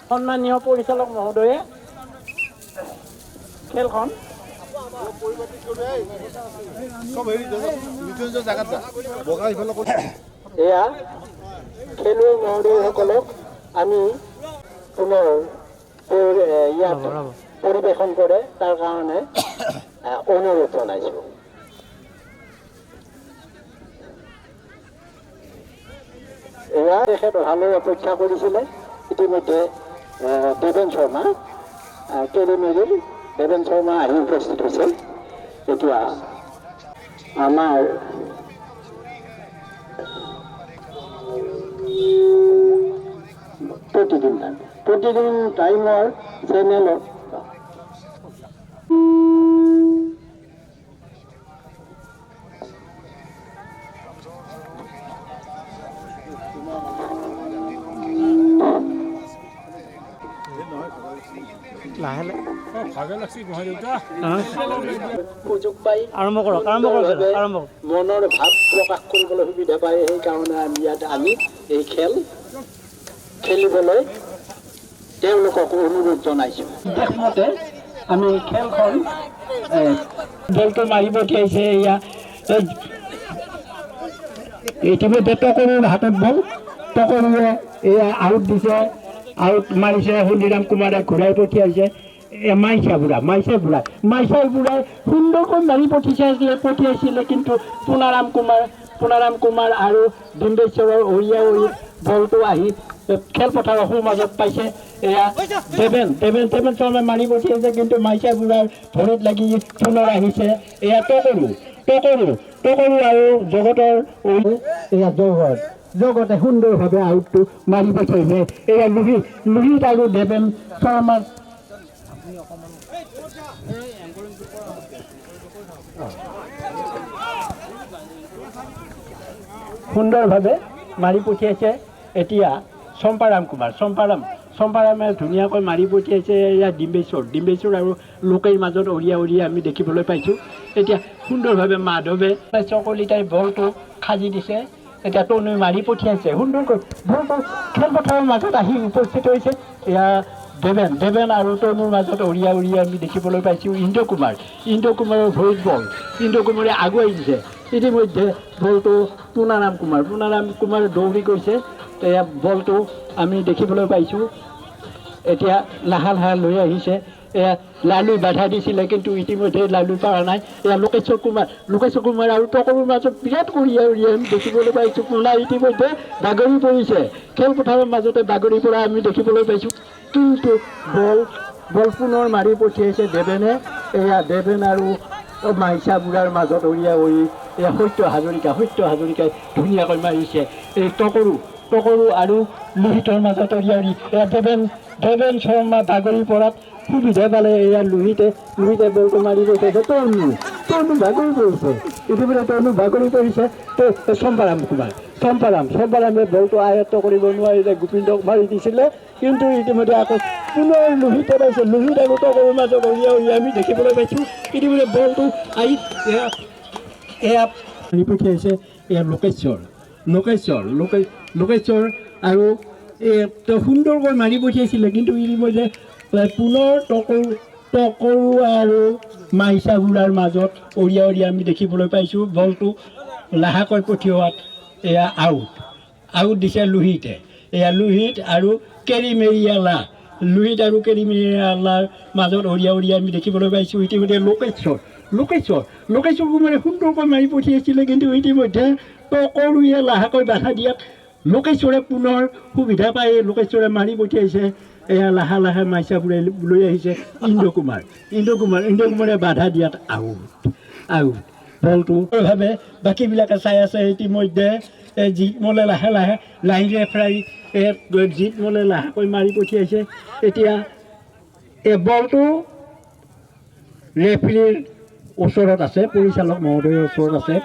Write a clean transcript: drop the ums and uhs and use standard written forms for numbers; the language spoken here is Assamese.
সন্মানীয় পৰিচালক মহোদয়ে খেলখন এয়া খেলুৱৈ মহোদয়সকলক আমি পুনৰ ইয়াত পৰিৱেশন কৰে তাৰ কাৰণে অনুৰোধ জনাইছোঁ। এয়া তেখেত অহালৈ অপেক্ষা কৰিছিলে। ইতিমধ্যে দেৱেন শৰ্মা কেৰিমেৰিৰ দেৱেন শৰ্মা আহি উপস্থিত হৈছে। এতিয়া আমাৰ প্ৰতিদিন টাইমৰ চেনেলত সুযোগ পাই মনৰ ভাৱ প্ৰকাশ কৰিবলৈ সুবিধা পায়। সেইকাৰণে আমি ইয়াত আনি এই খেল খেলিবলৈ তেওঁলোকক অনুৰোধ জনাইছোঁ। দেশমতে আমি খেলখন বলটো মাৰি পঠিয়াইছে। এয়া ইতিমধ্যে টকৰুৰ হাতত বল, টকৰুৱে এয়া আউট দিছে, আউট মাৰিছে। হলদিৰাম কুমাৰে ঘূৰাই পঠিয়াইছে। মাইছা বুঢ়াই সুন্দৰকৈ মাৰি পঠিয়াইছিলে, কিন্তু পুনাৰাম কুমাৰ আৰু ডিম্বেশ্বৰৰ অৰিয়া বলটো আহি খেলপথাৰৰ সোঁমাজত পাইছে। এয়া দেৱেন শৰ্মাই মাৰি পঠিয়াইছে, কিন্তু মাইছা বুঢ়াৰ ভৰিত লাগি পুনৰ আহিছে। এয়া টকৰু আৰু জগতৰ এয়া জগতে সুন্দৰভাৱে আউটটো মাৰি পঠিয়াইছে। এয়া লোহিত আৰু দেৱেন শৰ্মাৰ সুন্দৰভাৱে মাৰি পঠিয়াইছে। এতিয়া চম্পাৰামে ধুনীয়াকৈ মাৰি পঠিয়াইছে। এয়া ডিম্বেশ্বৰ আৰু লোকেৰ মাজত অৰিয়া আমি দেখিবলৈ পাইছোঁ। এতিয়া সুন্দৰভাৱে মাধৱে কলিতাই বলটো সাজি দিছে। এতিয়া তনুৱে মাৰি পঠিয়াইছে সুন্দৰকৈ। বলটো খেলপথাৰৰ মাজত আহি উপস্থিত হৈছে। এয়া দেৱেন আৰু তনুৰ মাজত অৰিয়া আমি দেখিবলৈ পাইছোঁ। ইন্দ্ৰ কুমাৰৰ ভৰিত বল, ইন্দ্ৰ কুমাৰে আগুৱাই দিছে। ইতিমধ্যে বলটো পুনাৰাম কুমাৰে দৌৰি গৈছে। এয়া বলটো আমি দেখিবলৈ পাইছোঁ। এতিয়া লাহে লৈ আহিছে। এয়া লালুই বাধা দিছিলে, কিন্তু ইতিমধ্যে লালুই পৰা নাই। এয়া লোকেশ্বৰ কুমাৰ আৰু টকৰুৰ মাজত বিৰাট অৰিয়া আমি দেখিবলৈ পাইছোঁ। পুনা ইতিমধ্যে বাগৰি পৰিছে। খেলপথাৰৰ মাজতে বাগৰি পৰা আমি দেখিবলৈ পাইছোঁ। কিন্তু বল পুনৰ মাৰি পঠিয়াইছে দেৱেনে। এয়া দেৱেন আৰু মাইছা বুঢ়াৰ মাজত অৰিয়া এয়া সত্য হাজৰিকাই ধুনীয়াকৈ মাৰিছে। এই টকৰু আৰু লোহিতৰ মাজত অৰিয়া এয়া দেৱেন শৰ্মা বাগৰি পৰাত সুবিধা পালে। এয়া লোহিতে বলটো মাৰি পঠিয়াইছে। তনু বাগৰি পৰিছে। চম্পাৰামে বলটো আয়ত্ব কৰিব নোৱাৰিলে, গোবিন্দক মাৰি দিছিলে। কিন্তু ইতিমধ্যে আকৌ পুনৰ লোহিতে পাইছে। লোহিত আৰু টকৰুৰ মাজত অৰিয়া আমি দেখিবলৈ পাইছোঁ। ইতিমধ্যে বলটো আহি এয়া মাৰি পঠিয়াইছে। এয়া লোকেশ্বৰ আৰু সুন্দৰকৈ মাৰি পঠিয়াইছিলে, কিন্তু ইতিমধ্যে পুনৰ টকৰু আৰু মাইছা বুঢ়াৰ মাজত অৰিয়া আমি দেখিবলৈ পাইছোঁ। বলটো লাহেকৈ পঠিওৱাত এয়া আউট দিছে লোহিতে। এয়া লোহিত আৰু কেৰিমেৰিয়ালাৰ মাজত অৰিয়া আমি দেখিবলৈ পাইছোঁ। ইতিমধ্যে লোকেশ্বৰ কুমাৰে সুন্দৰকৈ মাৰি পঠিয়াইছিলে, কিন্তু ইতিমধ্যে টকৰুৱে লাহেকৈ বাধা দিয়াত লোকেশ্বৰে পুনৰ সুবিধা পাই লোকেশ্বৰে মাৰি পঠিয়াইছে। এয়া লাহে মাইছা বুঢ়াই লৈ আহিছে। ইন্দ্ৰ কুমাৰে বাধা দিয়াত আউট। বলটো ভাৱে বাকীবিলাকে চাই আছে। ইতিমধ্যে জিতমলে লাহে লাইন ৰেফাৰী জিতমলে লাহেকৈ মাৰি পঠিয়াইছে। এতিয়া বলটো ৰেফাৰীৰ ওচৰত আছে, পৰিচালক মহোদয়ৰ ওচৰত আছে।